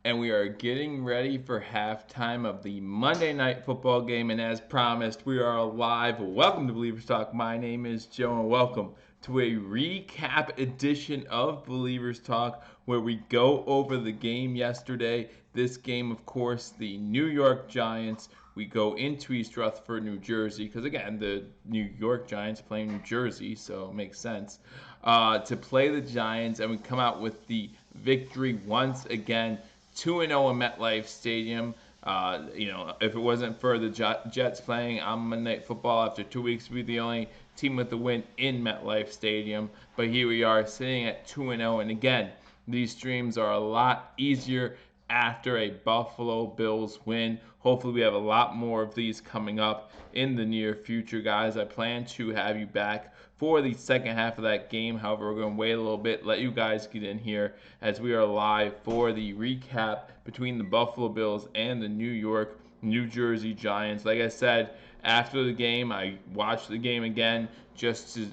and we are getting ready for halftime of the Monday Night Football game. And as promised, we are live. Welcome to Believers Talk. My name is Joe, and welcome to a recap edition of Believers Talk, where we go over the game yesterday. This game, of course, the New York Giants. We go into East Rutherford, New Jersey, because again, the New York Giants play in New Jersey, so it makes sense, to play the Giants, and we come out with the victory once again. 2-0 in MetLife Stadium. If it wasn't for the Jets playing on Monday Night Football after 2 weeks, we'd be the only team with the win in MetLife Stadium. But here we are sitting at 2-0. And again, these streams are a lot easier after a Buffalo Bills win. Hopefully we have a lot more of these coming up in the near future, guys. I plan to have you back for the second half of that game. However, we're going to wait a little bit, let you guys get in here as we are live for the recap between the Buffalo Bills and the New Jersey Giants. Like I said, after the game, I watched the game again just to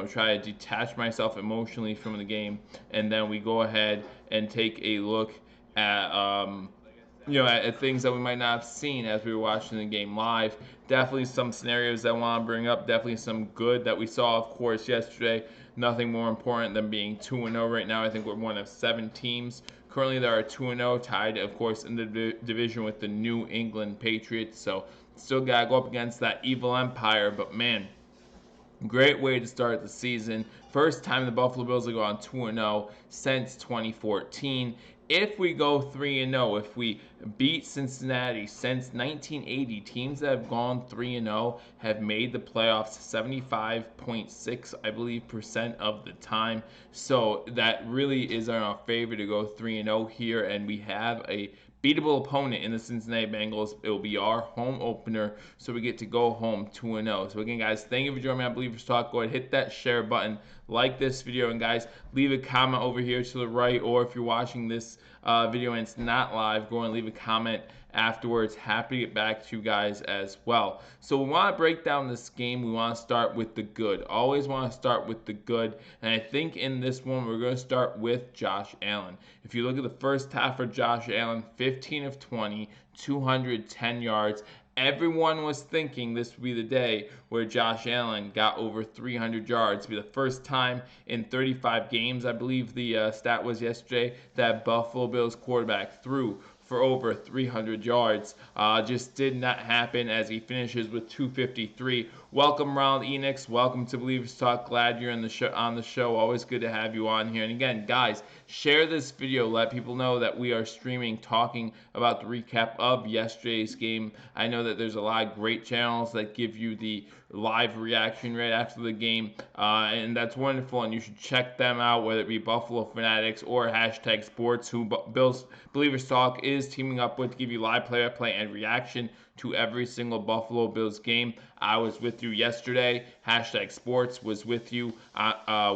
try to detach myself emotionally from the game, and then we go ahead and take a look at at things that we might not have seen as we were watching the game live. Definitely some scenarios that I want to bring up. Definitely some good that we saw, of course, yesterday. Nothing more important than being 2-0 right now. I think we're one of 7 teams. Currently, there are 2-0, tied, of course, in the division with the New England Patriots. So, still got to go up against that evil empire. But, man, great way to start the season. First time the Buffalo Bills have gone 2-0 since 2014. If we go 3-0, if we beat Cincinnati since 1980, teams that have gone 3-0 have made the playoffs 75.6, I believe, percent of the time. So that really is in our favor to go 3-0 here, and we have a beatable opponent in the Cincinnati Bengals. It will be our home opener, so we get to go home 2-0. So again, guys, thank you for joining me on Believers Talk. Go ahead, hit that share button, like this video, and guys, leave a comment over here to the right, or if you're watching this video and it's not live, go and leave a comment afterwards. Happy to get back to you guys as well. So we want to break down this game. We want to start with the good. Always want to start with the good. And I think in this one, we're going to start with Josh Allen. If you look at the first half for Josh Allen, 15 of 20, 210 yards. Everyone was thinking this would be the day where Josh Allen got over 300 yards. It'd be the first time in 35 games, I believe the stat was yesterday, that Buffalo Bills quarterback threw for over 300 yards. Just did not happen as he finishes with 253. Welcome, Ronald Enix. Welcome to Believers Talk. Glad you're on the show. Always good to have you on here. And again, guys, share this video. Let people know that we are streaming, talking about the recap of yesterday's game. I know that there's a lot of great channels that give you the live reaction right after the game, and that's wonderful, and you should check them out, whether it be Buffalo Fanatics or hashtag Sports, who Believers Talk is teaming up with to give you live play-by-play and reaction to every single Buffalo Bills game. I was with you yesterday. Hashtag Sports was with you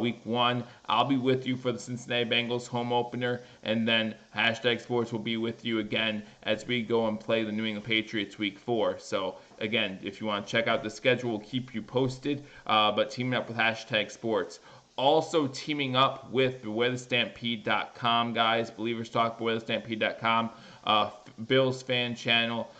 week 1. I'll be with you for the Cincinnati Bengals home opener, and then hashtag Sports will be with you again as we go and play the New England Patriots week 4. So again, if you want to check out the schedule, we'll keep you posted, but teaming up with hashtag Sports. Also teaming up with BewareTheStampede.com, guys. Believers Talk, BewareTheStampede.com, Bills fan channel.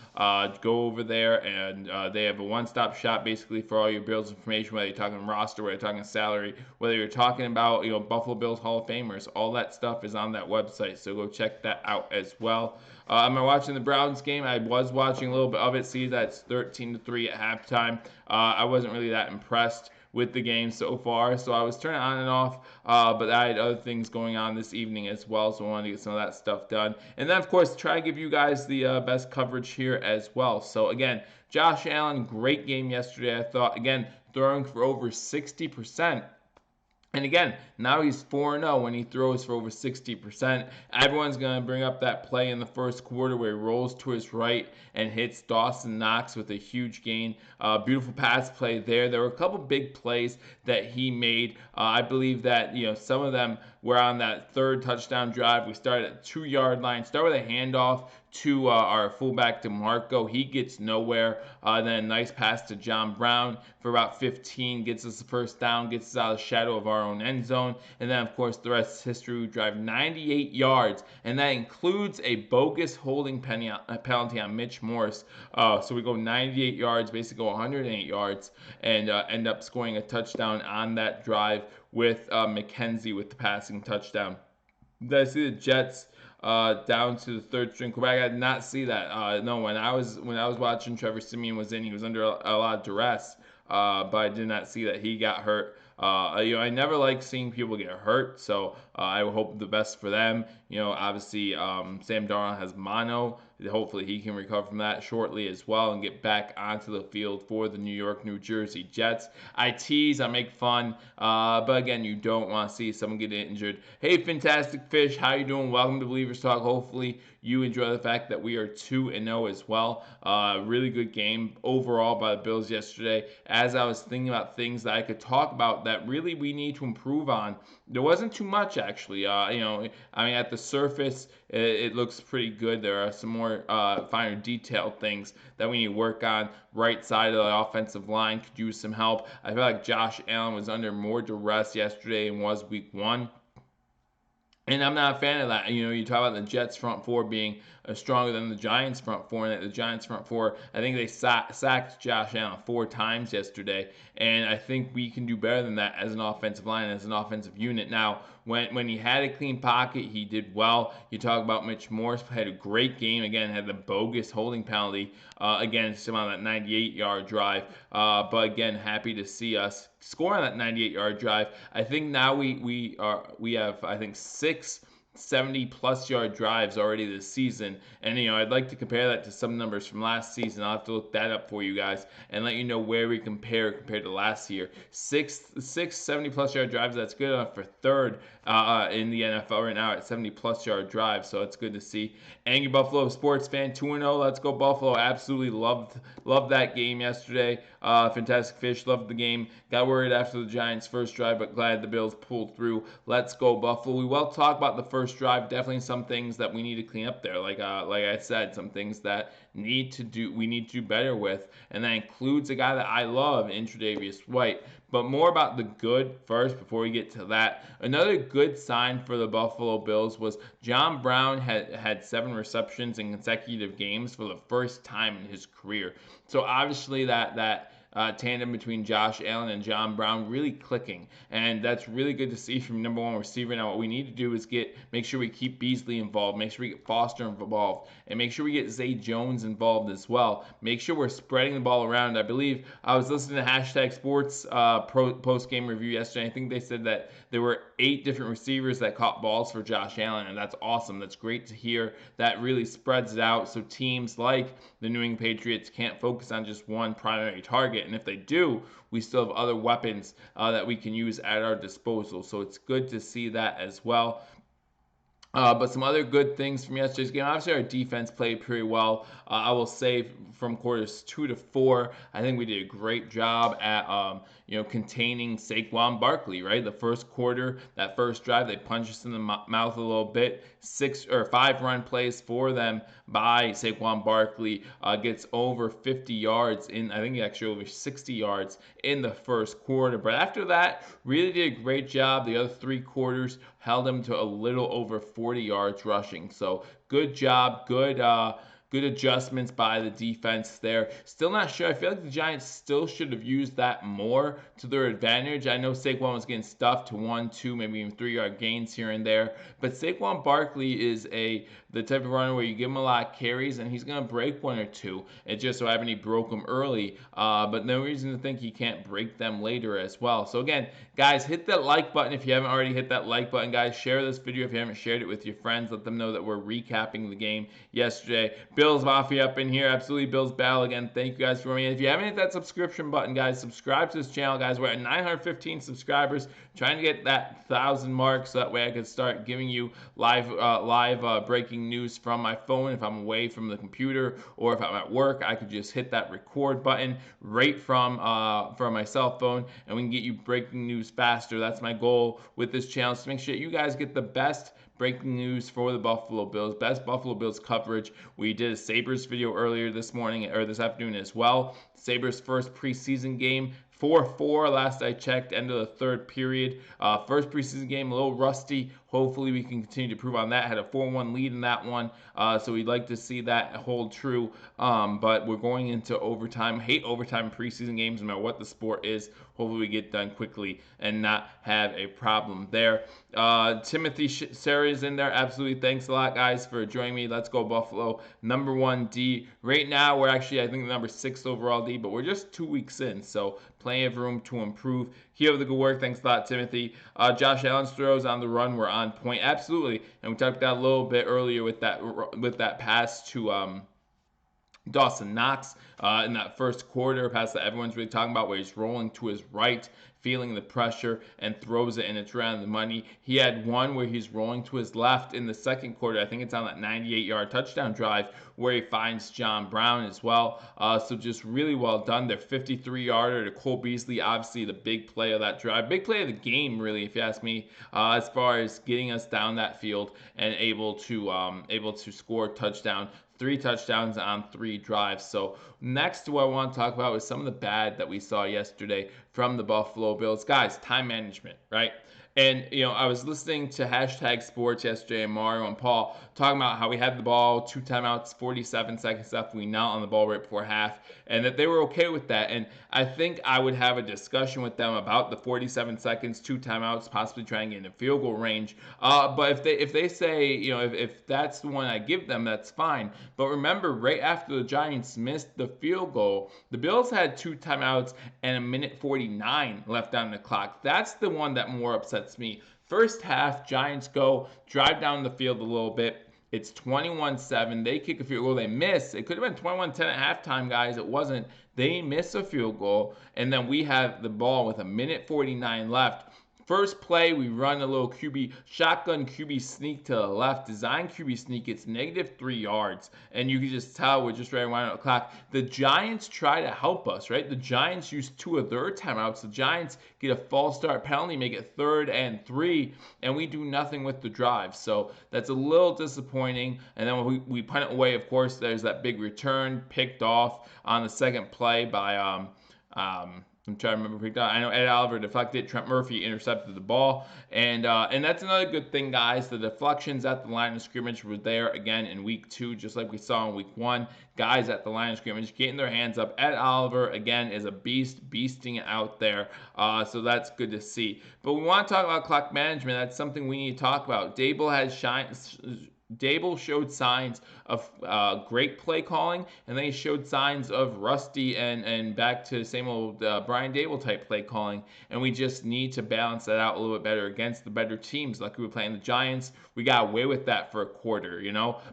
Go over there, and they have a one-stop shop basically for all your Bills information, whether you're talking roster, whether you're talking salary, whether you're talking about Buffalo Bills Hall of Famers. All that stuff is on that website, so go check that out as well. Am I watching the Browns game? I was watching a little bit of it. See, that's 13-3 at halftime. I wasn't really that impressed with the game so far, so I was turning on and off, but I had other things going on this evening as well, so I wanted to get some of that stuff done. And then, of course, try to give you guys the best coverage here as well. So, again, Josh Allen, great game yesterday, I thought. Again, throwing for over 60%. And again, now he's 4-0 when he throws for over 60%. Everyone's going to bring up that play in the first quarter where he rolls to his right and hits Dawson Knox with a huge gain. Beautiful pass play there. There were a couple big plays that he made. I believe that some of them we're on that third touchdown drive. We start at the 2-yard line, start with a handoff to our fullback DeMarco. He gets nowhere. Then a nice pass to John Brown for about 15, gets us the first down, gets us out of the shadow of our own end zone. And then, of course, the rest is history. We drive 98 yards, and that includes a bogus holding penalty on Mitch Morse. So we go 98 yards, basically go 108 yards, and end up scoring a touchdown on that drive with McKenzie with the passing touchdown. Did I see the Jets down to the third string quarterback? I did not see that. No, when I was watching, Trevor Siemian was in. He was under a lot of duress, but I did not see that he got hurt. I never like seeing people get hurt, so I hope the best for them. Obviously, Sam Darnold has mono. Hopefully, he can recover from that shortly as well and get back onto the field for the New York, New Jersey Jets. I tease, I make fun, but again, you don't want to see someone get injured. Hey, Fantastic Fish, how you doing? Welcome to Believers Talk. Hopefully, you enjoy the fact that we are 2-0 as well. Really good game overall by the Bills yesterday. As I was thinking about things that I could talk about that really we need to improve on, there wasn't too much actually. At the surface, it looks pretty good. There are some more finer detailed things that we need to work on. Right side of the offensive line could use some help. I feel like Josh Allen was under more duress yesterday and was week 1. And I'm not a fan of that. You talk about the Jets front four being stronger than the Giants front four, and the Giants front four, I think they sacked Josh Allen 4 times yesterday, and I think we can do better than that as an offensive line, as an offensive unit. Now, when he had a clean pocket, he did well. You talk about Mitch Morse, had a great game. Again, had the bogus holding penalty against him on that 98-yard drive. But again, happy to see us score on that 98-yard drive. I think now we have, I think, 6 70-plus yard drives already this season, and I'd like to compare that to some numbers from last season. I'll have to look that up for you guys and let you know where we compared to last year. 6 70-plus yard drives, that's good enough for third in the NFL right now at 70-plus yard drives, so it's good to see. Angry Buffalo sports fan 2-0, let's go Buffalo. Absolutely loved that game yesterday. Fantastic Fish loved the game. Got worried after the Giants' first drive, but glad the Bills pulled through. Let's go Buffalo. We will talk about the first drive. Definitely some things that we need to clean up there. Like I said, some things that we need to do better with, and that includes a guy that I love, Tre'Davious White. But more about the good first before we get to that. Another good sign for the Buffalo Bills was John Brown had 7 receptions in consecutive games for the first time in his career. So obviously that tandem between Josh Allen and John Brown really clicking, and that's really good to see from number 1 receiver. Now what we need to do is make sure we keep Beasley involved, make sure we get Foster involved, and make sure we get Zay Jones involved as well. Make sure we're spreading the ball around. I believe I was listening to Hashtag Sports post-game review yesterday. I think they said that there were 8 different receivers that caught balls for Josh Allen, and that's awesome. That's great to hear. That really spreads it out so teams like the New England Patriots can't focus on just one primary target. And if they do, we still have other weapons that we can use at our disposal. So it's good to see that as well. But some other good things from yesterday's game. Obviously, our defense played pretty well. I will say from quarters 2 to 4, I think we did a great job at containing Saquon Barkley. Right, the first quarter, that first drive, they punched us in the mouth a little bit. 5 run plays for them by Saquon Barkley, gets over 50 yards in. I think actually over 60 yards in the first quarter. But after that, really did a great job. The other 3 quarters held him to a little over 40 yards rushing. So good job, good adjustments by the defense there. Still not sure. I feel like the Giants still should have used that more to their advantage. I know Saquon was getting stuffed to 1, 2, maybe even 3-yard gains here and there. But Saquon Barkley is the type of runner where you give him a lot of carries and he's going to break 1 or 2. It just so happened he broke them early. But no reason to think he can't break them later as well. So again, guys, hit that like button if you haven't already hit that like button. Guys, share this video if you haven't shared it with your friends. Let them know that we're recapping the game yesterday. Bills Mafia up in here. Absolutely Bills Battle again. Thank you guys for joining me. If you haven't hit that subscription button, guys, subscribe to this channel, guys. We're at 915 subscribers, trying to get that 1,000 mark so that way I can start giving you live breaking news from my phone. If I'm away from the computer or if I'm at work, I could just hit that record button right from my cell phone, and we can get you breaking news faster. That's my goal with this channel, so make sure you guys get the best breaking news for the Buffalo Bills, best Buffalo Bills coverage. We did a Sabres video earlier this morning or this afternoon as well. Sabres' first preseason game, 4-4 last I checked, end of the third period. First preseason game, a little rusty. Hopefully we can continue to improve on that. Had a 4-1 lead in that one, so we'd like to see that hold true. But we're going into overtime. Hate overtime preseason games, no matter what the sport is. Hopefully we get done quickly and not have a problem there. Timothy Sarah is in there. Absolutely. Thanks a lot, guys, for joining me. Let's go Buffalo. Number 1 D. Right now, we're actually, I think, number 6 overall D, but we're just 2 weeks in, so plenty of room to improve. Keep up the good work. Thanks a lot, Timothy. Josh Allen's throws on the run were on point. Absolutely. And we talked about a little bit earlier with that pass to Dawson Knox in that first quarter, pass that everyone's really talking about, where he's rolling to his right, feeling the pressure, and throws it, and it's right on the money. He had one where he's rolling to his left in the second quarter. I think it's on that 98-yard touchdown drive where he finds John Brown as well. So just really well done. Their 53-yarder to Cole Beasley, obviously the big play of that drive. Big play of the game, really, if you ask me, as far as getting us down that field and able to score a touchdown. 3 touchdowns on 3 drives. So next, what I want to talk about is some of the bad that we saw yesterday from the Buffalo Bills. Guys, time management, right? And, I was listening to Hashtag Sports yesterday, and Mario and Paul talking about how we had the ball, 2 timeouts, 47 seconds left. We knelt on the ball right before half, and that they were okay with that. And I think I would have a discussion with them about the 47 seconds, 2 timeouts, possibly trying to get in the field goal range. But if they say, if that's the one I give them, that's fine. But remember, right after the Giants missed the field goal, the Bills had 2 timeouts and 1:49 left on the clock. That's the one that more upsets me. First half, Giants go, drive down the field a little bit. It's 21-7. They kick a field goal. They miss. It could have been 21-10 at halftime, guys. It wasn't. They miss a field goal, and then we have the ball with 1:49 left. First play, we run a little shotgun QB sneak to the left, design QB sneak. It's -3 yards, and you can just tell we're just ready to wind up the clock. The Giants try to help us, right? The Giants use 2 of their timeouts. The Giants get a false start penalty, make it 3rd and 3, and we do nothing with the drive. So that's a little disappointing. And then when we punt it away, of course, there's that big return picked off on the second play by I'm trying to remember. I know Ed Oliver deflected. Trent Murphy intercepted the ball. And that's another good thing, guys. The deflections at the line of scrimmage were there again in week 2, just like we saw in week 1. Guys at the line of scrimmage getting their hands up. Ed Oliver, again, is a beasting out there. So that's good to see. But we want to talk about clock management. That's something we need to talk about. Dable showed signs of great play calling, and then he showed signs of rusty and back to the same old Brian Dable type play calling. And we just need to balance that out a little bit better against the better teams. Like we were playing the Giants, we got away with that for a quarter,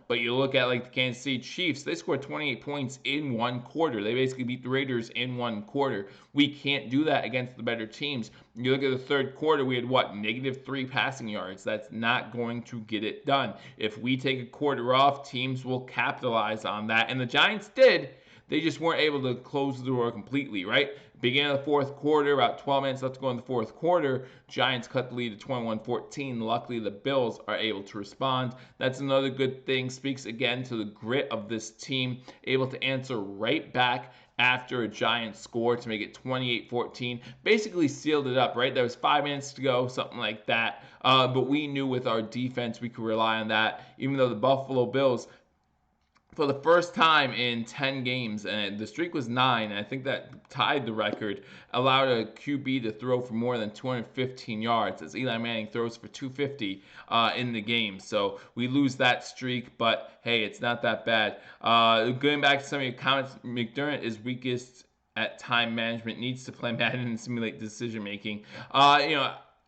But you look at like the Kansas City Chiefs, they scored 28 points in 1 quarter. They basically beat the Raiders in 1 quarter. We can't do that against the better teams. You look at the third quarter, we had -3 passing yards. That's not going to get it done. If we take a quarter off, teams will capitalize on that. And the Giants did. They just weren't able to close the door completely, right? Beginning of the fourth quarter, about 12 minutes left to go in the fourth quarter, Giants cut the lead to 21-14. Luckily, the Bills are able to respond. That's another good thing. Speaks again to the grit of this team, able to answer right back after a Giants score to make it 28-14. Basically sealed it up, right? There was 5 minutes to go, something like that. But we knew with our defense we could rely on that, even though the Buffalo Bills, for the first time in 10 games, and the streak was 9, and I think that tied the record, allowed a QB to throw for more than 215 yards, as Eli Manning throws for 250 in the game. So we lose that streak, but hey, it's not that bad. Going back to some of your comments, McDermott is weakest at time management, needs to play Madden and simulate decision making.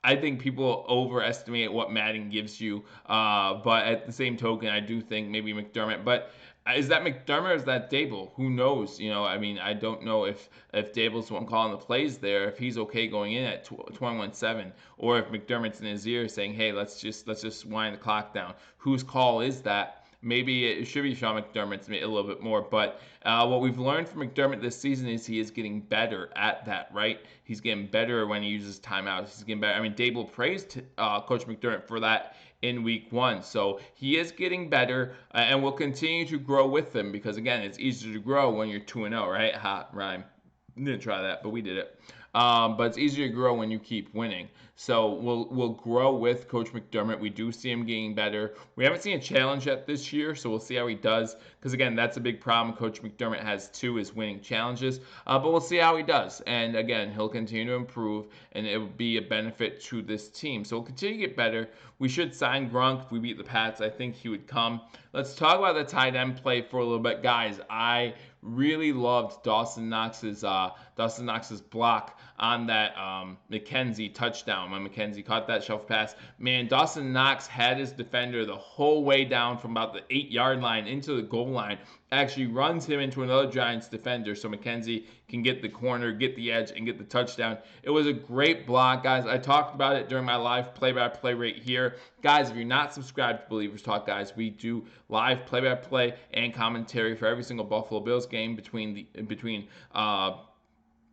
I think people overestimate what Madden gives you, but at the same token, I do think maybe McDermott. But Is that McDermott or is that Dable? Who knows? I mean, I don't know if Dable's the one calling the plays there, if he's okay going in at 21-7, or if McDermott's in his ear saying, "Hey, let's just wind the clock down." Whose call is that? Maybe it should be Sean McDermott's a little bit more, but what we've learned from McDermott this season is he is getting better at that, right? He's getting better when he uses timeouts. He's getting better. I mean, Dable praised Coach McDermott for that in week 1. So he is getting better, and will continue to grow with him because, again, it's easier to grow when you're 2-0, right? Hot rhyme. Didn't try that, but we did it. But it's easier to grow when you keep winning. So we'll grow with Coach McDermott. We do see him getting better. We haven't seen a challenge yet this year, so we'll see how he does. Because again, that's a big problem Coach McDermott has too, is winning challenges. But we'll see how he does. And again, he'll continue to improve, and it will be a benefit to this team. So we'll continue to get better. We should sign Gronk if we beat the Pats. I think he would come. Let's talk about the tight end play for a little bit, guys. I really loved Dawson Knox's block on that McKenzie touchdown when McKenzie caught that shelf pass. Man, Dawson Knox had his defender the whole way down from about the 8-yard line into the goal line. Actually runs him into another Giants defender so McKenzie can get the corner, get the edge, and get the touchdown. It was a great block, guys. I talked about it during my live play-by-play right here. Guys, if you're not subscribed to Believers Talk, guys, we do live play-by-play and commentary for every single Buffalo Bills game between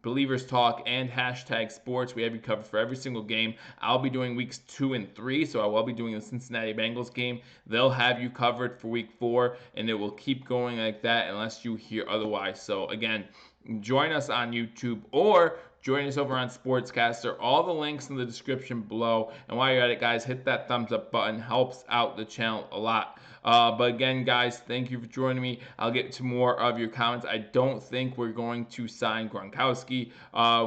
Believers Talk and hashtag sports. We have you covered for every single game. I'll be doing weeks 2 and 3, so I will be doing the Cincinnati Bengals game. They'll have you covered for week 4, and it will keep going like that unless you hear otherwise. So again, join us on YouTube or join us over on Sportscaster. All the links in the description below. And while you're at it, guys, hit that thumbs up button. Helps out the channel a lot. But again, guys, thank you for joining me. I'll get to more of your comments. I don't think we're going to sign Gronkowski.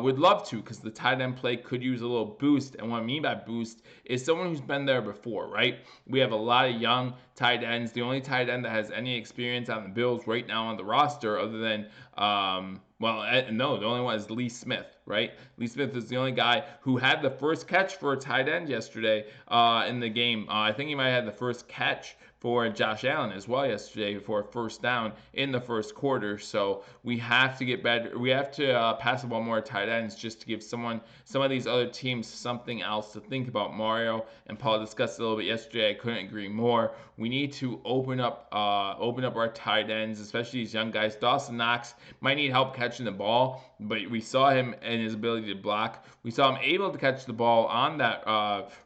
Would love to, because the tight end play could use a little boost. And what I mean by boost is someone who's been there before, right? We have a lot of young tight ends. The only tight end that has any experience on the Bills right now on the roster, other than no, the only one is Lee Smith, right? Lee Smith is the only guy who had the first catch for a tight end yesterday in the game. I think he might have had the first catch for Josh Allen as well yesterday for a first down in the first quarter. So we have to get better. We have to pass the ball more tight ends just to give some of these other teams something else to think about. Mario and Paul discussed it a little bit yesterday. I couldn't agree more. We need to open up our tight ends, especially these young guys. Dawson Knox might need help catching the ball, but we saw him and his ability to block. We saw him able to catch the ball on that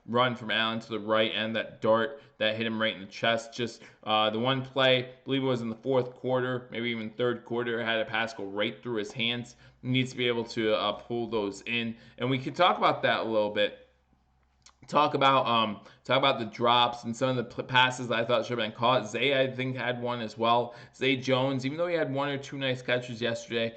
run from Allen to the right and that dart that hit him right in the chest. Just the one play, I believe it was in the fourth quarter, maybe even third quarter, had a pass go right through his hands. He needs to be able to pull those in, and we can talk about that a little bit. Talk about the drops and some of the passes that I thought should have been caught. Zay, I think, had one as well. Zay Jones, even though he had 1 or 2 nice catches yesterday,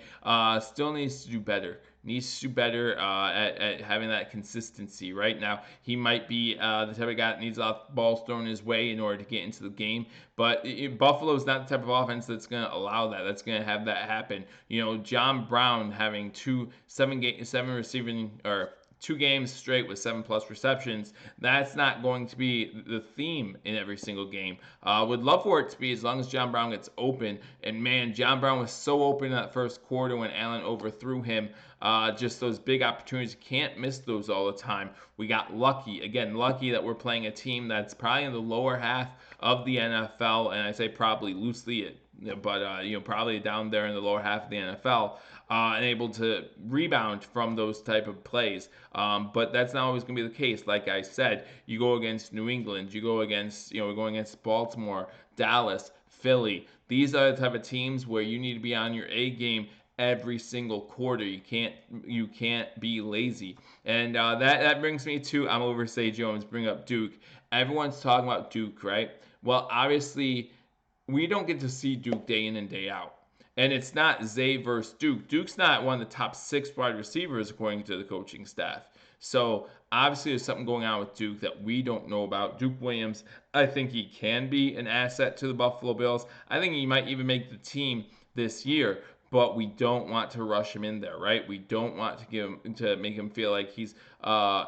still needs to do better. Needs to do better at having that consistency. Right now, he might be the type of guy that needs a lot of balls thrown his way in order to get into the game. But Buffalo's not the type of offense that's going to allow that. That's going to have that happen. John Brown having 7 receiving or 2 games straight with 7+ receptions. That's not going to be the theme in every single game. Would love for it to be, as long as John Brown gets open. And man, John Brown was so open in that first quarter when Allen overthrew him. Just those big opportunities. You can't miss those all the time. We got lucky. Again, lucky that we're playing a team that's probably in the lower half of the NFL. And I say probably loosely, but probably down there in the lower half of the NFL, and able to rebound from those type of plays. But that's not always going to be the case. Like I said, you go against New England, you go against, we're going against Baltimore, Dallas, Philly. These are the type of teams where you need to be on your A game every single quarter. You can't be lazy. And that brings me to, I'm over Zay Jones, bring up Duke. Everyone's talking about Duke, right? Well, obviously, we don't get to see Duke day in and day out. And it's not Zay versus Duke. Duke's not one of the top 6 wide receivers according to the coaching staff. So obviously there's something going on with Duke that we don't know about. Duke Williams, I think he can be an asset to the Buffalo Bills. I think he might even make the team this year. But we don't want to rush him in there, right? We don't want to make him feel like he's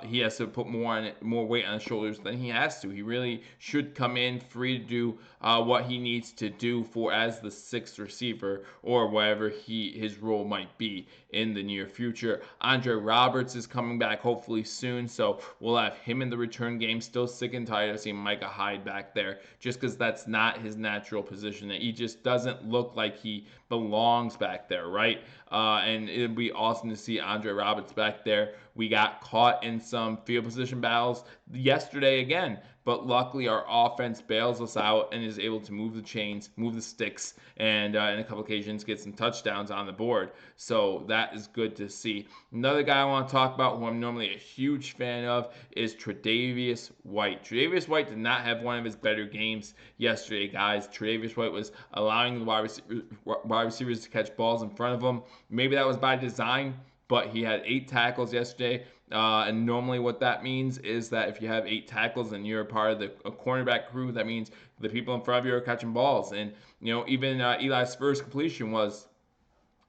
he has to put more weight on his shoulders than he has to. He really should come in free to do what he needs to do for as the sixth receiver or whatever his role might be in the near future. Andre Roberts is coming back hopefully soon, so we'll have him in the return game. Still sick and tired of seeing Micah Hyde back there, just because that's not his natural position. He just doesn't look like he belongs back there, right? And it'd be awesome to see Andre Roberts back there. We got caught in some field position battles yesterday again, but luckily our offense bails us out and is able to move the chains, move the sticks, and in a couple occasions get some touchdowns on the board. So that is good to see. Another guy I want to talk about, who I'm normally a huge fan of, is Tre'Davious White. Tre'Davious White did not have one of his better games yesterday, guys. Tre'Davious White was allowing the wide receivers to catch balls in front of him. Maybe that was by design, but he had 8 tackles yesterday. And normally what that means is that if you have 8 tackles and you're a part of a cornerback crew, that means the people in front of you are catching balls. And, even Eli's first completion was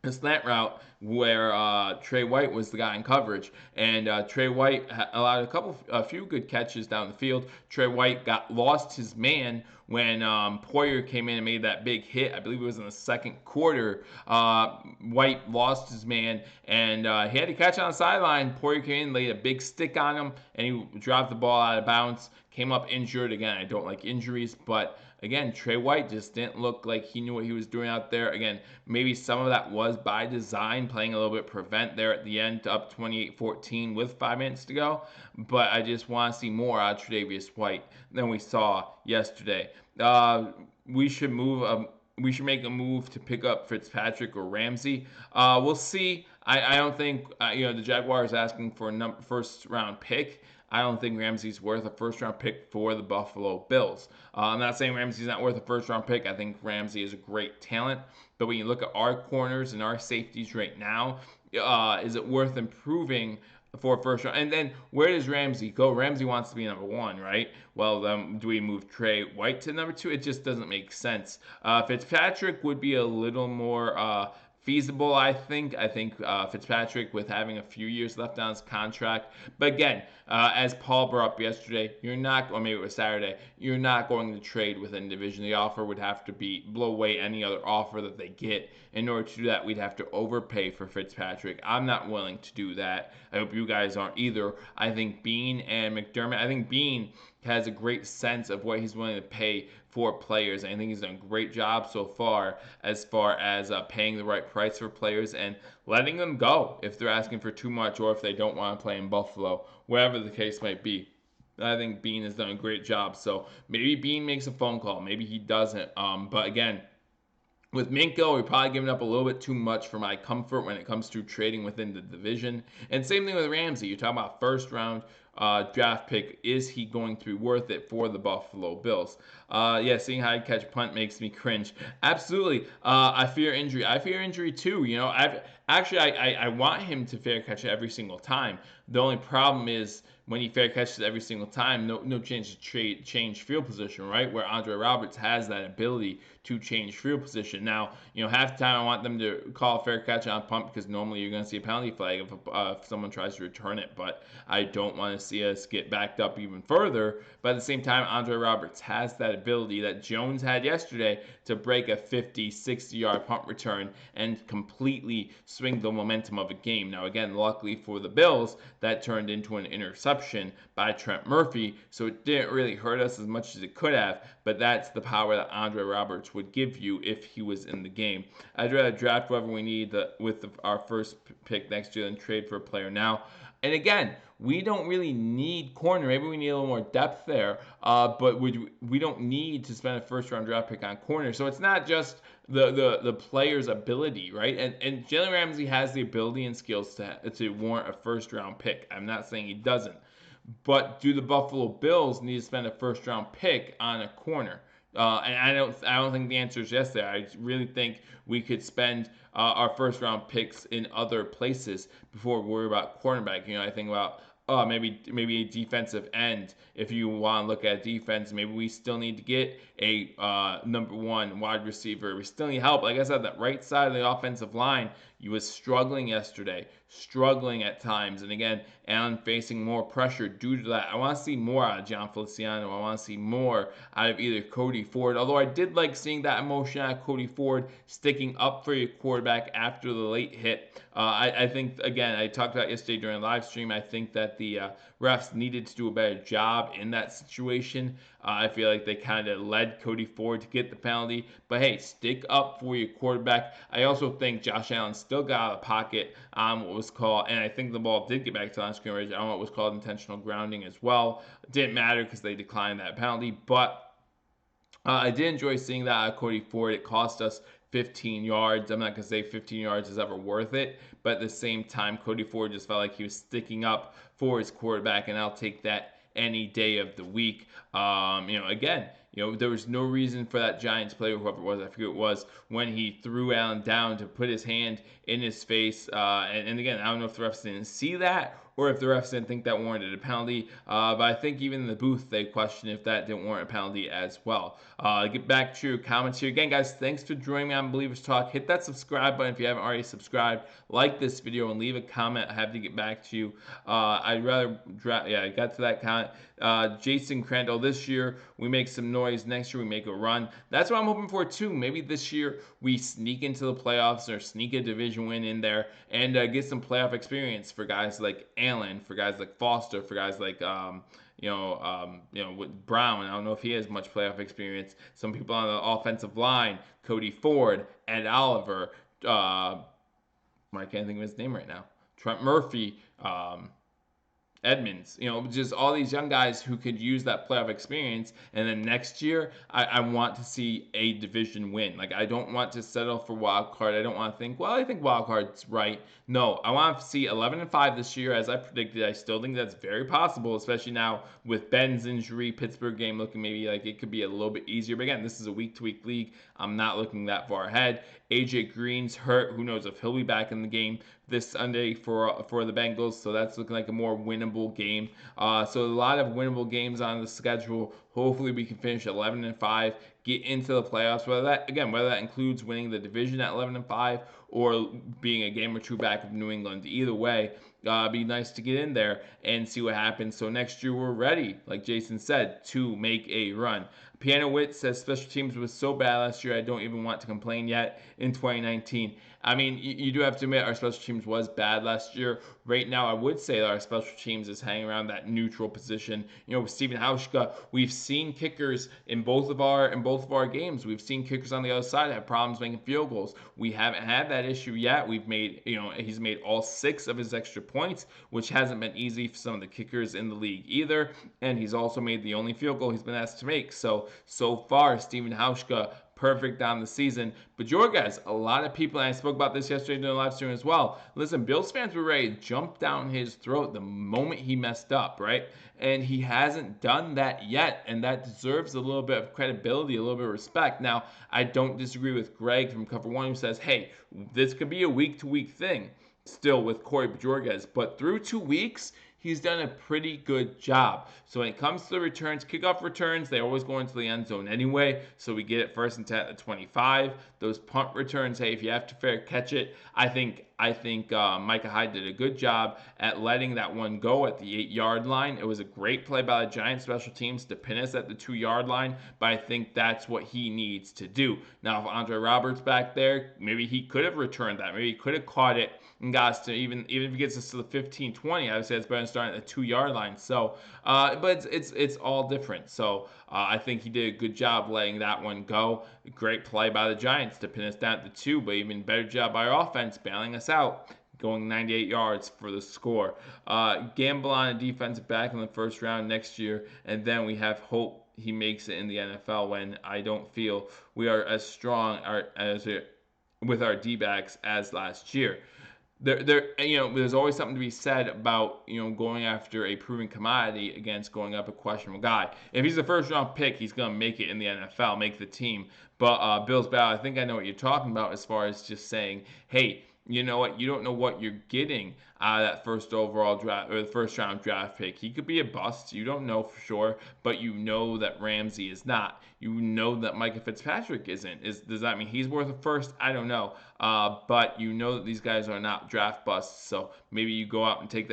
a slant route where Trey White was the guy in coverage, and Trey White allowed a few good catches down the field. Trey White lost his man when Poyer came in and made that big hit. I believe it was in the second quarter. White lost his man, and he had to catch on the sideline. Poyer came in, laid a big stick on him, and he dropped the ball out of bounds. Came up injured. Again, I don't like injuries, but again, Trey White just didn't look like he knew what he was doing out there. Again, maybe some of that was by design, playing a little bit prevent there at the end, up 28-14 with 5 minutes to go. But I just want to see more out of Tre'Davious White than we saw yesterday. We should make a move to pick up Fitzpatrick or Ramsey. We'll see. I don't think the Jaguars asking for a first round pick. I don't think Ramsey's worth a first-round pick for the Buffalo Bills. I'm not saying Ramsey's not worth a first-round pick. I think Ramsey is a great talent. But when you look at our corners and our safeties right now, is it worth improving for a first round? And then where does Ramsey go? Ramsey wants to be number 1, right? Well, do we move Trey White to number 2? It just doesn't make sense. Fitzpatrick would be a little more feasible, I think. I think Fitzpatrick, with having a few years left on his contract. But again, as Paul brought up yesterday, or maybe it was Saturday, you're not going to trade within division. The offer would have to blow away any other offer that they get. In order to do that, we'd have to overpay for Fitzpatrick. I'm not willing to do that. I hope you guys aren't either. I think Bean and McDermott, Bean has a great sense of what he's willing to pay for players. And I think he's done a great job so far as paying the right price for players and letting them go if they're asking for too much or if they don't want to play in Buffalo, wherever the case might be. I think Bean has done a great job. So maybe Bean makes a phone call. Maybe he doesn't. But again, with Minko, we're probably giving up a little bit too much for my comfort when it comes to trading within the division. And same thing with Ramsey. You're talking about first round draft pick. Is he going to be worth it for the Buffalo Bills? Seeing Hyde catch punt makes me cringe. Absolutely. I fear injury. I fear injury too. I want him to fair catch it every single time. The only problem is when he fair catches every single time, no change to change field position, right? Where Andre Roberts has that ability to change field position. Now, half the time I want them to call a fair catch on punt because normally you're going to see a penalty flag if someone tries to return it. But I don't want to see us get backed up even further. But at the same time, Andre Roberts has that ability that Jones had yesterday to break a 50, 60-yard punt return and completely swing the momentum of a game. Now, again, luckily for the Bills, that turned into an interception by Trent Murphy, so it didn't really hurt us as much as it could have, but that's the power that Andre Roberts would give you if he was in the game. I'd rather draft whoever we need with our first pick next year than trade for a player now. And again, we don't really need corner. Maybe we need a little more depth there, but we don't need to spend a first-round draft pick on corner. So it's not just the player's ability, right? And Jalen Ramsey has the ability and skills to warrant a first-round pick. I'm not saying he doesn't. But do the Buffalo Bills need to spend a first-round pick on a corner? And I don't think the answer is yes there. I really think we could spend our first round picks in other places before we worry about cornerback. I think about maybe a defensive end. If you want to look at defense, maybe we still need to get a number 1 wide receiver. We still need help. Like I said, that right side of the offensive line, He was struggling yesterday, struggling at times. And again, Allen facing more pressure due to that. I want to see more out of John Feliciano. I want to see more out of either Cody Ford. Although I did like seeing that emotion out of Cody Ford sticking up for your quarterback after the late hit. I think, again, I talked about yesterday during the live stream. I think that the refs needed to do a better job in that situation. I feel like they kind of led Cody Ford to get the penalty. But hey, stick up for your quarterback. I also think Josh Allen still got out of the pocket on what was called, and I think the ball did get back to line scrimmage. I don't know what was called intentional grounding as well. It didn't matter because they declined that penalty. But I did enjoy seeing that out of Cody Ford. It cost us 15 yards. I'm not going to say 15 yards is ever worth it, but at the same time, Cody Ford just felt like he was sticking up for his quarterback, and I'll take that any day of the week. Again, there was no reason for that Giants player, whoever it was, I forget who it was, when he threw Allen down to put his hand in his face. And again, I don't know if the refs didn't see that or if the refs didn't think that warranted a penalty. But I think even in the booth, they questioned if that didn't warrant a penalty as well. Get back to your comments here. Again, guys, thanks for joining me on Believers Talk. Hit that subscribe button if you haven't already subscribed. Like this video and leave a comment. I have to get back to you. I'd rather, I got to that comment. Jason Crandall, this year we make some noise. Next year we make a run. That's what I'm hoping for too. Maybe this year we sneak into the playoffs or sneak a division win in there and get some playoff experience for guys like Allen, for guys like Foster, for guys like with Brown. I don't know if he has much playoff experience. Some people on the offensive line, Cody Ford, Ed Oliver. I can't think of his name right now. Trent Murphy. Edmonds, just all these young guys who could use that playoff experience. And then next year, I want to see a division win. Like, I don't want to settle for wild card. I don't want to think, well, I think wild card's right. No, I want to see 11-5 this year, as I predicted. I still think that's very possible, especially now with Ben's injury, Pittsburgh game looking maybe like it could be a little bit easier. But again, this is a week-to-week league. I'm not looking that far ahead. AJ Green's hurt. Who knows if he'll be back in the game this Sunday for the Bengals. So that's looking like a more winnable game. So a lot of winnable games on the schedule. Hopefully we can finish 11-5, get into the playoffs. Whether that includes winning the division at 11-5 or being a game or two back of New England. Either way, be nice to get in there and see what happens. So next year we're ready, like Jason said, to make a run. Piano Wit says special teams was so bad last year, I don't even want to complain yet in 2019. I mean, you do have to admit our special teams was bad last year. Right now, I would say that our special teams is hanging around that neutral position. With Steven Hauschka, we've seen kickers in both of our games. We've seen kickers on the other side have problems making field goals. We haven't had that issue yet. He's made all 6 of his extra points, which hasn't been easy for some of the kickers in the league either. And he's also made the only field goal he's been asked to make. So far, Steven Hauschka, perfect on the season. But guys, a lot of people, and I spoke about this yesterday during the live stream as well. Listen, Bills fans were ready to jump down his throat the moment he messed up, right? And he hasn't done that yet, and that deserves a little bit of credibility, a little bit of respect. Now, I don't disagree with Greg from Cover One who says, hey, this could be a week-to-week thing still with Corey Bajorges, but through 2 weeks, he's done a pretty good job. So when it comes to the returns, kickoff returns, they always go into the end zone anyway. So we get it 1st and 10 at the 25. Those punt returns, hey, if you have to fair catch it, I think Micah Hyde did a good job at letting that one go at the 8-yard line. It was a great play by the Giants special teams to pin us at the 2-yard line, but I think that's what he needs to do. Now, if Andre Roberts back there, maybe he could have returned that. Maybe he could have caught it and got us to even if he gets us to the 15-20, I would say it's better than starting at the 2-yard line. So, but it's all different. So I think he did a good job letting that one go. Great play by the Giants to pin us down at the 2, but even better job by our offense bailing us out, going 98 yards for the score. Gamble on a defensive back in the 1st round next year, and then we have hope he makes it in the NFL when I don't feel we are as strong with our D-backs as last year. There's always something to be said about, going after a proven commodity against going up a questionable guy. If he's a 1st-round pick, he's going to make it in the NFL, make the team. But Bills Battle, I think I know what you're talking about as far as just saying, hey, you know what? You don't know what you're getting out of that 1st overall draft or the 1st-round draft pick. He could be a bust. You don't know for sure, but you know that Ramsey is not. You know that Micah Fitzpatrick isn't. Does that mean he's worth a 1st? I don't know. But you know that these guys are not draft busts, so maybe you go out and take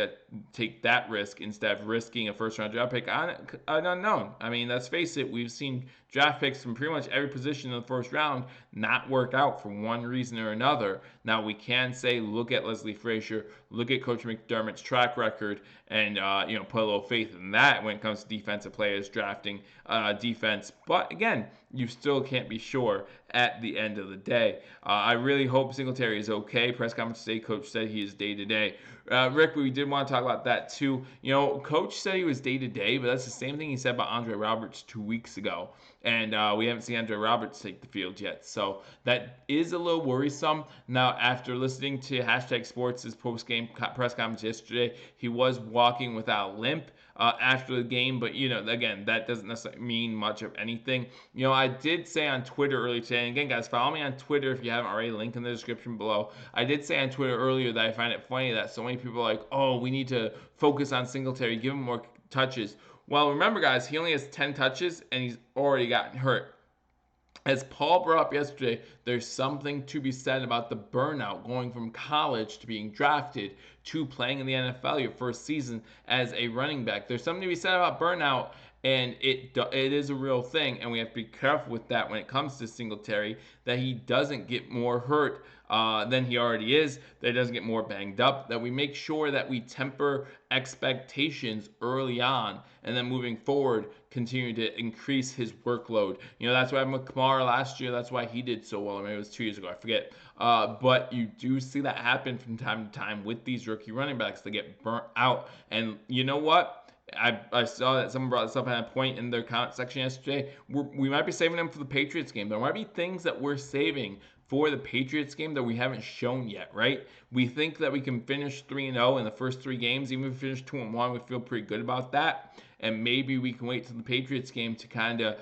that risk instead of risking a first-round draft pick on an unknown. I mean, let's face it, we've seen draft picks from pretty much every position in the first round not work out for one reason or another. Now, we can say, look at Leslie Frazier, look at Coach McDermott's track record, and put a little faith in that when it comes to defensive players drafting defense. But again, you still can't be sure at the end of the day. I really hope Singletary is okay. Press conference today, Coach said he is day to day. Rick, we did want to talk about that too. Coach said he was day to day, but that's the same thing he said about Andre Roberts 2 weeks ago. And we haven't seen Andre Roberts take the field yet. So that is a little worrisome. Now, after listening to Hashtag Sports' post-game press conference yesterday, he was walking without a limp after the game. But, again, that doesn't necessarily mean much of anything. I did say on Twitter earlier today, and again, guys, follow me on Twitter if you haven't already, link in the description below. I did say on Twitter earlier that I find it funny that so many people are like, oh, we need to focus on Singletary, give him more touches. Well, remember, guys, he only has 10 touches, and he's already gotten hurt. As Paul brought up yesterday, there's something to be said about the burnout going from college to being drafted to playing in the NFL your first season as a running back. There's something to be said about burnout, and it is a real thing, and we have to be careful with that when it comes to Singletary, that he doesn't get more hurt than he already is, that he doesn't get more banged up, that we make sure that we temper expectations early on, and then moving forward, continue to increase his workload. That's what happened with Kamara last year. That's why he did so well. Maybe it was 2 years ago. I forget. But you do see that happen from time to time with these rookie running backs. They get burnt out. And you know what? I saw that someone brought this up at a point in their comment section yesterday. We might be saving them for the Patriots game. There might be things that we're saving for the Patriots game that we haven't shown yet, right? We think that we can finish 3-0 in the first 3 games. Even if we finish 2-1, we feel pretty good about that. And maybe we can wait till the Patriots game to kind of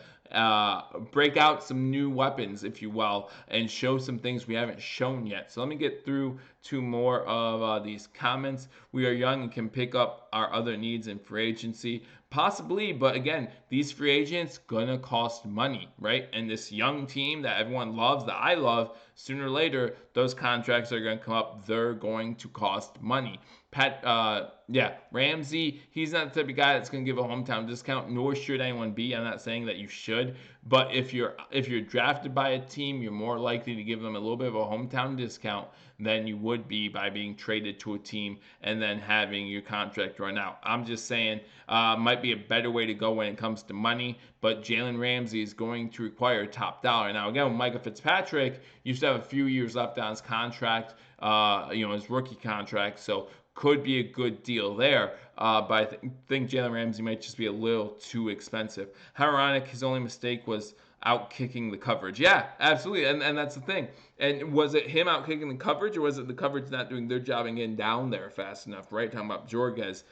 break out some new weapons, if you will, and show some things we haven't shown yet. So let me get through to more of these comments. We are young and can pick up our other needs in free agency. Possibly, but again, these free agents gonna cost money, right? And this young team that everyone loves, that I love, sooner or later, those contracts are gonna come up. They're going to cost money. Ramsey, he's not the type of guy that's going to give a hometown discount, nor should anyone be. I'm not saying that you should, but if you're drafted by a team, you're more likely to give them a little bit of a hometown discount than you would be by being traded to a team and then having your contract run out. I'm just saying, might be a better way to go when it comes to money, but Jalen Ramsey is going to require top dollar. Now, again, Micah Fitzpatrick used to have a few years left on his contract, his rookie contract, so could be a good deal there, but I think Jalen Ramsey might just be a little too expensive. How ironic, his only mistake was out kicking the coverage. Yeah, absolutely, and that's the thing. And was it him out kicking the coverage, or was it the coverage not doing their job and getting down there fast enough, right? Talking about Jorges.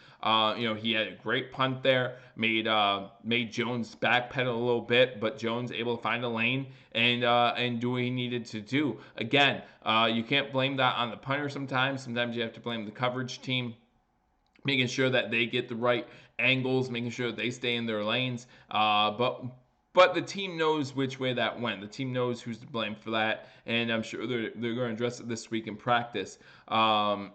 He had a great punt there, made Jones backpedal a little bit, but Jones able to find a lane and do what he needed to do. Again, you can't blame that on the punter sometimes. Sometimes you have to blame the coverage team, making sure that they get the right angles, making sure that they stay in their lanes. But the team knows which way that went. The team knows who's to blame for that, and I'm sure they're going to address it this week in practice. Let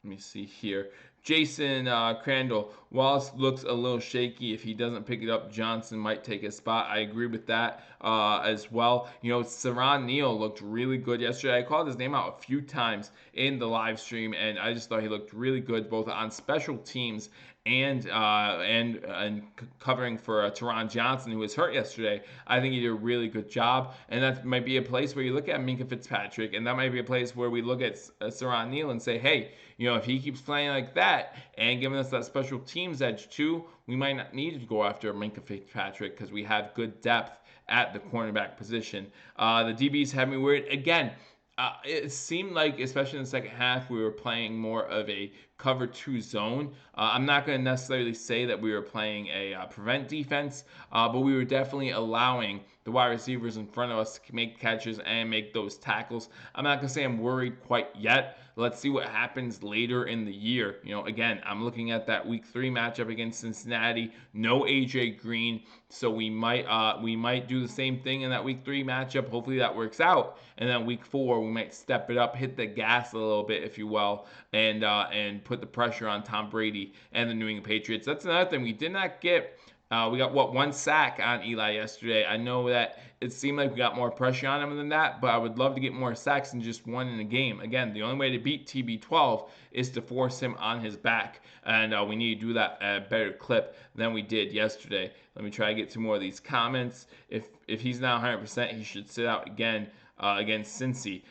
me see here. Jason Crandall, Wallace looks a little shaky. If he doesn't pick it up, Johnson might take his spot. I agree with that as well. Saran Neal looked really good yesterday. I called his name out a few times in the live stream, and I just thought he looked really good both on special teams and covering for Teron Johnson, who was hurt yesterday. I think he did a really good job, and that might be a place where you look at Minkah Fitzpatrick, and that might be a place where we look at Saran Neal and say, hey, if he keeps playing like that and giving us that special teams edge too, we might not need to go after Minkah Fitzpatrick because we have good depth at the cornerback position. The DBs have me worried. Again, it seemed like, especially in the second half, we were playing more of a cover 2 zone. I'm not going to necessarily say that we were playing a prevent defense, but we were definitely allowing the wide receivers in front of us to make catches and make those tackles. I'm not going to say I'm worried quite yet. Let's see what happens later in the year. Again, I'm looking at that week 3 matchup against Cincinnati. No AJ Green, so we might do the same thing in that week 3 matchup. Hopefully that works out. And then week 4 we might step it up, hit the gas a little bit, if you will, and put the pressure on Tom Brady and the New England Patriots. That's another thing we did not get. We got one sack on Eli yesterday. I know that it seemed like we got more pressure on him than that, but I would love to get more sacks than just one in a game. Again, the only way to beat TB12 is to force him on his back, and we need to do that at a better clip than we did yesterday. Let me try to get some more of these comments. If he's not 100%, he should sit out again against Cincy.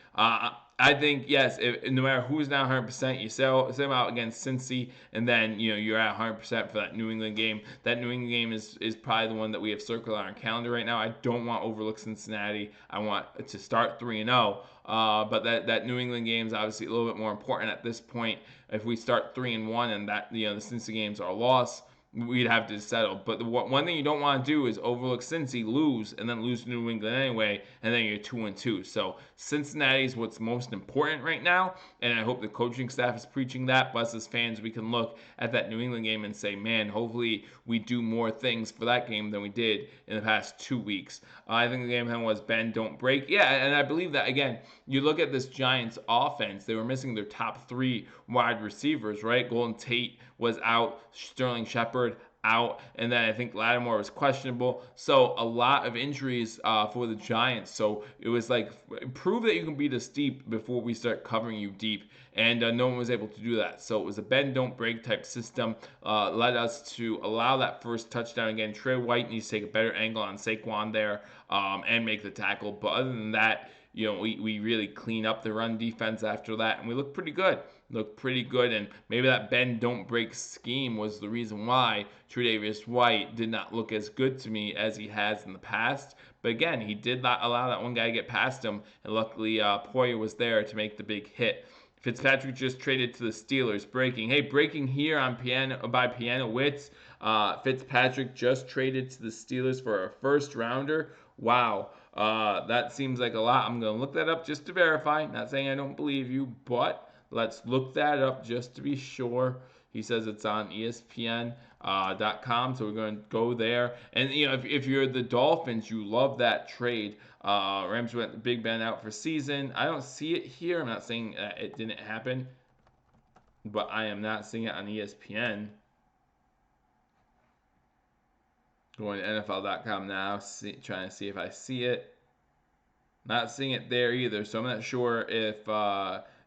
I think, yes, no matter who's not 100%, you sell them out against Cincy, and then you're at 100% for that New England game. That New England game is probably the one that we have circled on our calendar right now. I don't want to overlook Cincinnati. I want to start 3-0. But that New England game is obviously a little bit more important at this point. If we start 3-1 and that the Cincy games are a loss, we'd have to settle. But one thing you don't want to do is overlook Cincy, lose, and then lose to New England anyway, and then you're 2-2. So Cincinnati is what's most important right now, and I hope the coaching staff is preaching that. But as fans, we can look at that New England game and say, man, hopefully we do more things for that game than we did in the past 2 weeks. I think the game plan was bend, don't break. Yeah, and I believe that, again, you look at this Giants offense, they were missing their top 3 wide receivers, right? Golden Tate was out, Sterling Shepard out, and then I think Lattimore was questionable. So a lot of injuries for the Giants. So it was like, prove that you can beat us deep before we start covering you deep. And no one was able to do that. So it was a bend, don't break type system. Led us to allow that first touchdown. Again, Trey White needs to take a better angle on Saquon there and make the tackle. But other than that, we really clean up the run defense after that, and we look pretty good. And maybe that bend don't break scheme was the reason why Tre'Davious White did not look as good to me as he has in the past. But again, he did not allow that one guy to get past him, and luckily Poyer was there to make the big hit. Fitzpatrick just traded to the Steelers. Breaking here on Piano Wits. Fitzpatrick just traded to the Steelers for a first rounder. Wow. That seems like a lot. I'm going to look that up just to verify. Not saying I don't believe you, but let's look that up just to be sure. He says it's on ESPN.com, so we're going to go there. And if you're the Dolphins, you love that trade. Rams went Big Ben out for season. I don't see it here. I'm not saying it didn't happen, but I am not seeing it on ESPN. Going to NFL.com now, trying to see if I see it. Not seeing it there either, so I'm not sure if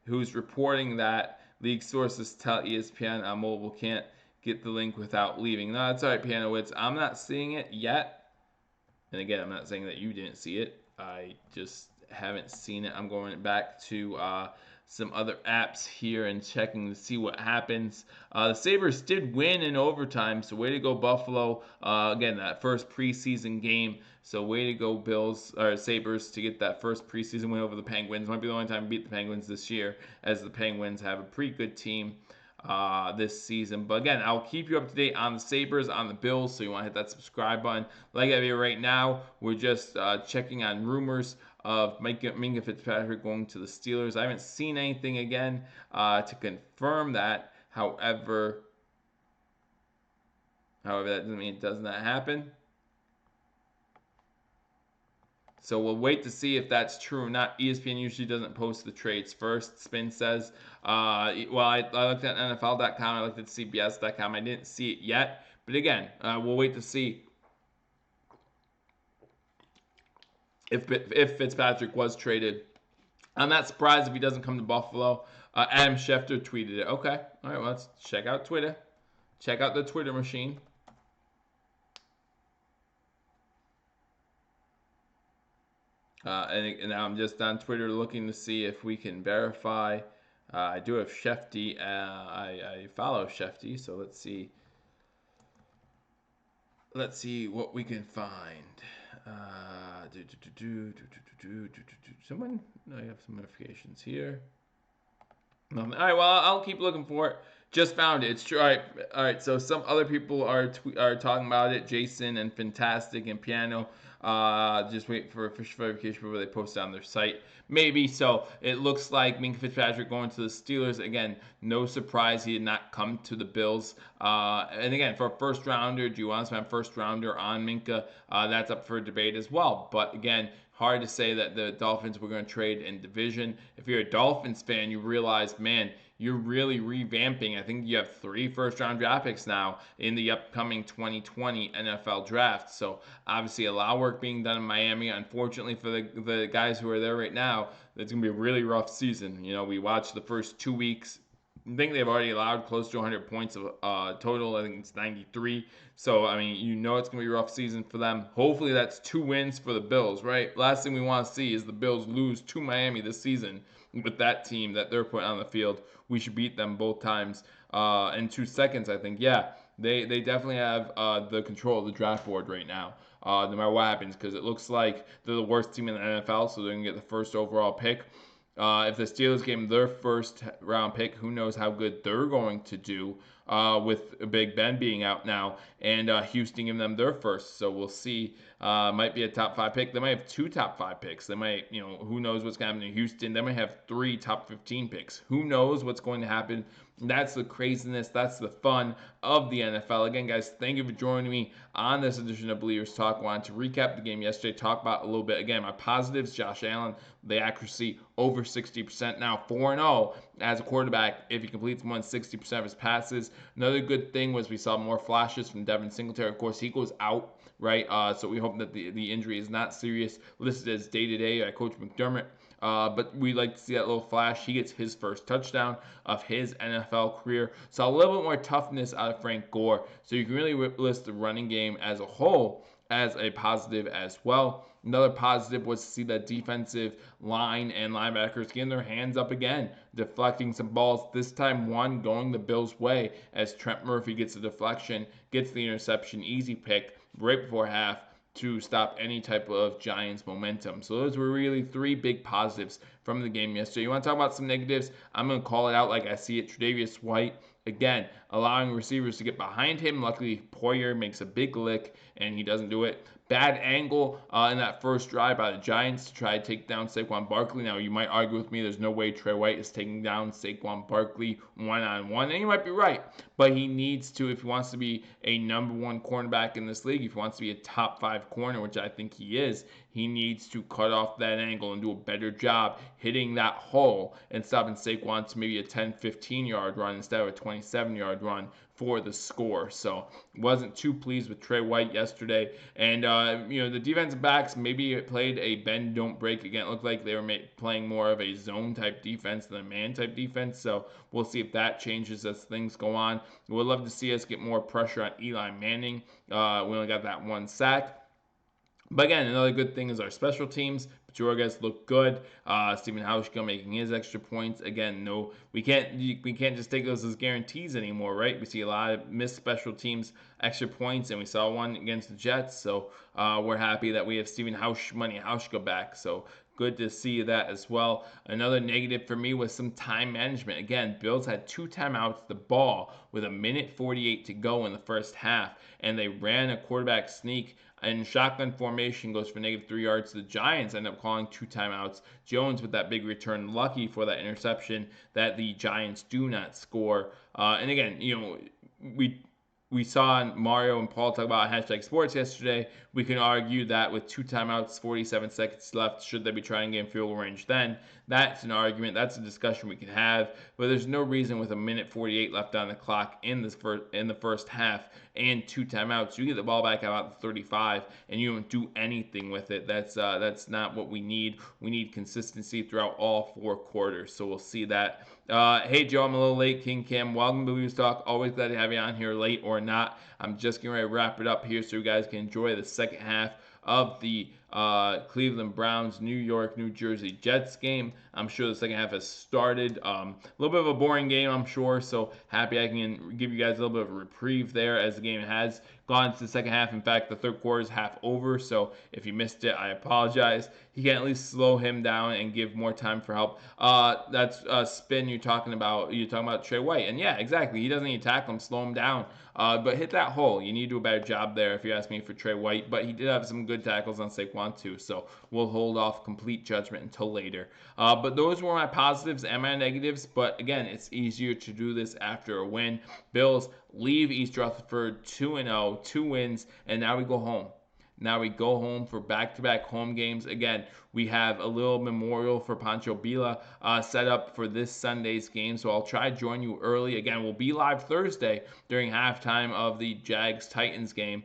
who's reporting that. League sources tell ESPN on mobile can't get the link without leaving. No, that's all right, Pianowitz. I'm not seeing it yet. And again, I'm not saying that you didn't see it. I just haven't seen it. I'm going back to some other apps here and checking to see what happens. The Sabres did win in overtime, so way to go, Buffalo. Again, that first preseason game. So way to go, Sabres, to get that first preseason win over the Penguins. Might be the only time we beat the Penguins this year, as the Penguins have a pretty good team this season. But again, I'll keep you up to date on the Sabres, on the Bills, so you want to hit that subscribe button. Like I have here right now, we're just checking on rumors of Minkah Fitzpatrick going to the Steelers. I haven't seen anything again to confirm that. However, that doesn't mean it does not happen. So we'll wait to see if that's true or not. ESPN usually doesn't post the trades first, Spin says. I looked at NFL.com, I looked at CBS.com. I didn't see it yet. But again, we'll wait to see if Fitzpatrick was traded. I'm not surprised if he doesn't come to Buffalo. Adam Schefter tweeted it. Okay. All right, well, let's check out Twitter. Check out the Twitter machine. And now I'm just on Twitter looking to see if we can verify. I do have Shefty. I follow Shefty, so let's see. Let's see what we can find. Someone? No, I have some notifications here. All right, well, I'll keep looking for it. Just found it. It's true. All right. So some other people are talking about it. Jason and Fantastic and Piano. Just wait for official verification before they post it on their site. Maybe so. It looks like Minka Fitzpatrick going to the Steelers again. No surprise he did not come to the Bills. And again, for a first rounder, do you want to spend first rounder on Minka? That's up for debate as well. But again, hard to say that the Dolphins were going to trade in division. If you're a Dolphins fan, you realize, man, you're really revamping. I think you have 3 first round draft picks now in the upcoming 2020 NFL draft. So obviously a lot of work being done in Miami. Unfortunately for the guys who are there right now, it's going to be a really rough season. You know, we watched the first 2 weeks. I think they've already allowed close to 100 points of total. I think it's 93. So, I mean, you know it's going to be a rough season for them. Hopefully that's 2 wins for the Bills, right? Last thing we want to see is the Bills lose to Miami this season with that team that they're putting on the field. We should beat them both times in 2 seconds, I think. Yeah, they definitely have the control of the draft board right now. No matter what happens, because it looks like they're the worst team in the NFL, so they're going to get the first overall pick. If the Steelers gave their first round pick, who knows how good they're going to do with Big Ben being out now and Houston giving them their first. So we'll see. Might be a top 5 pick. They might have 2 top 5 picks. They might, who knows what's going to happen in Houston. They might have 3 top 15 picks. Who knows what's going to happen. That's the craziness. That's the fun of the NFL. Again, guys, thank you for joining me on this edition of Believers Talk. I wanted to recap the game yesterday, talk about a little bit. Again, my positives, Josh Allen, the accuracy over 60%, now 4-0 as a quarterback if he completes more than 60% of his passes. Another good thing was we saw more flashes from Devin Singletary. Of course, he goes out, right? So we hope that the injury is not serious. Listed as day-to-day by Coach McDermott. But we like to see that little flash. He gets his first touchdown of his NFL career. So a little bit more toughness out of Frank Gore. So you can really list the running game as a whole as a positive as well. Another positive was to see that defensive line and linebackers getting their hands up again, deflecting some balls. This time, one going the Bills' way as Trent Murphy gets a deflection, gets the interception, easy pick right before half to stop any type of Giants momentum. So those were really 3 big positives from the game yesterday. You want to talk about some negatives? I'm going to call it out like I see it. Tre'Davious White, again, allowing receivers to get behind him. Luckily, Poyer makes a big lick, and he doesn't do it. Bad angle in that first drive by the Giants to try to take down Saquon Barkley. Now, you might argue with me there's no way Trey White is taking down Saquon Barkley one-on-one, and you might be right. But he needs to, if he wants to be a number 1 cornerback in this league, if he wants to be a top 5 corner, which I think he is, he needs to cut off that angle and do a better job hitting that hole and stopping Saquon to maybe a 10-15 yard run instead of a 27-yard run for the score. So wasn't too pleased with Trey White yesterday. And, the defensive backs maybe played a bend, don't break. Again, it looked like they were playing more of a zone type defense than a man type defense. So we'll see if that changes as things go on. We'd love to see us get more pressure on Eli Manning. We only got that 1 sack. But again, another good thing is our special teams. Jorges look good. Stephen Hauschka making his extra points. Again, no, we can't just take those as guarantees anymore, right? We see a lot of missed special teams extra points, and we saw one against the Jets. So we're happy that we have Stephen Hauschka back. So good to see that as well. Another negative for me was some time management. Again, Bills had 2 timeouts the ball with 1:48 to go in the first half, and they ran a quarterback sneak and shotgun formation goes for -3 yards. The Giants end up calling 2 timeouts. Jones with that big return, lucky for that interception that the Giants do not score. And again, we saw Mario and Paul talk about hashtag sports yesterday. We can argue that with 2 timeouts, 47 seconds left, should they be trying to get in field goal range then? That's an argument. That's a discussion we can have. But there's no reason with 1:48 left on the clock in the first half and 2 timeouts, you get the ball back about the 35 and you don't do anything with it. That's not what we need. We need consistency throughout all 4 quarters. So we'll see that. Hey Joe, I'm a little late. King Cam, welcome to Billievers Talk. Always glad to have you on here, late or not. I'm just getting ready to wrap it up here so you guys can enjoy the second half of the Cleveland Browns, New York, New Jersey Jets game. I'm sure the second half has started. A little bit of a boring game, I'm sure. So happy I can give you guys a little bit of a reprieve there as the game has gone into the second half. In fact, the third quarter is half over. So if you missed it, I apologize. You can at least slow him down and give more time for help. That's spin you're talking about. You're talking about Trey White, and yeah, exactly. He doesn't need to tackle him, slow him down. But hit that hole. You need to do a better job there, if you ask me, for Trey White. But he did have some good tackles on Saquon too, so we'll hold off complete judgment until later. But those were my positives and my negatives. But again, it's easier to do this after a win. Bills leave East Rutherford 2-0, 2 wins, and now we go home. Now we go home for back-to-back home games. Again, we have a little memorial for Pancho Villa set up for this Sunday's game, so I'll try to join you early. Again, we'll be live Thursday during halftime of the Jags-Titans game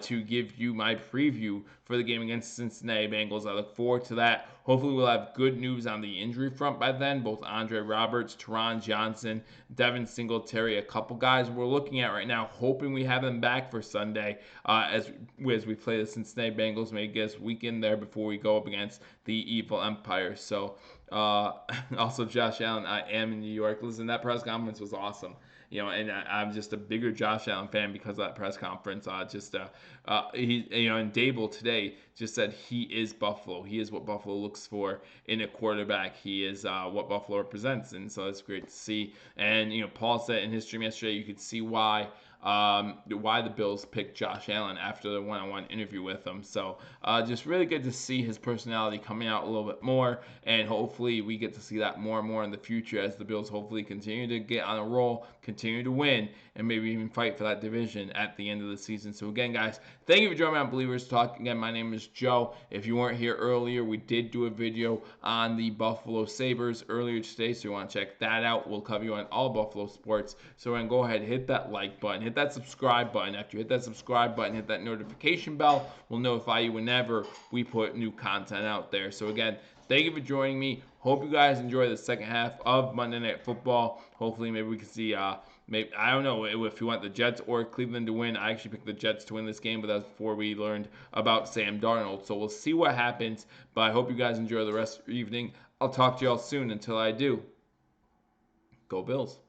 to give you my preview for the game against Cincinnati Bengals. I look forward to that. Hopefully, we'll have good news on the injury front by then. Both Andre Roberts, Teron Johnson, Devin Singletary, a couple guys we're looking at right now, hoping we have them back for Sunday as we play the Cincinnati Bengals. Maybe get us weekend there before we go up against the Evil Empire. So, also Josh Allen, I am in New York. Listen, that press conference was awesome. And I'm just a bigger Josh Allen fan because of that press conference. And Dable today just said he is Buffalo. He is what Buffalo looks for in a quarterback. He is what Buffalo represents, and so it's great to see. And Paul said in his stream yesterday, you could see why the Bills picked Josh Allen after the one-on-one interview with him. So just really good to see his personality coming out a little bit more, and hopefully we get to see that more and more in the future as the Bills hopefully continue to get on a roll, continue to win, and maybe even fight for that division at the end of the season. So again, guys, thank you for joining me on Believers Talk. Again, my name is Joe. If you weren't here earlier, we did do a video on the Buffalo Sabres earlier today, so you want to check that out. We'll cover you on all Buffalo sports. So then go ahead, hit that like button, hit that subscribe button. After you hit that subscribe button, hit that notification bell. We'll notify you whenever we put new content out there. So again, thank you for joining me. Hope you guys enjoy the second half of Monday Night Football. Hopefully, maybe we can see, maybe I don't know if you want the Jets or Cleveland to win. I actually picked the Jets to win this game, but that's before we learned about Sam Darnold. So we'll see what happens. But I hope you guys enjoy the rest of your evening. I'll talk to y'all soon. Until I do, go Bills.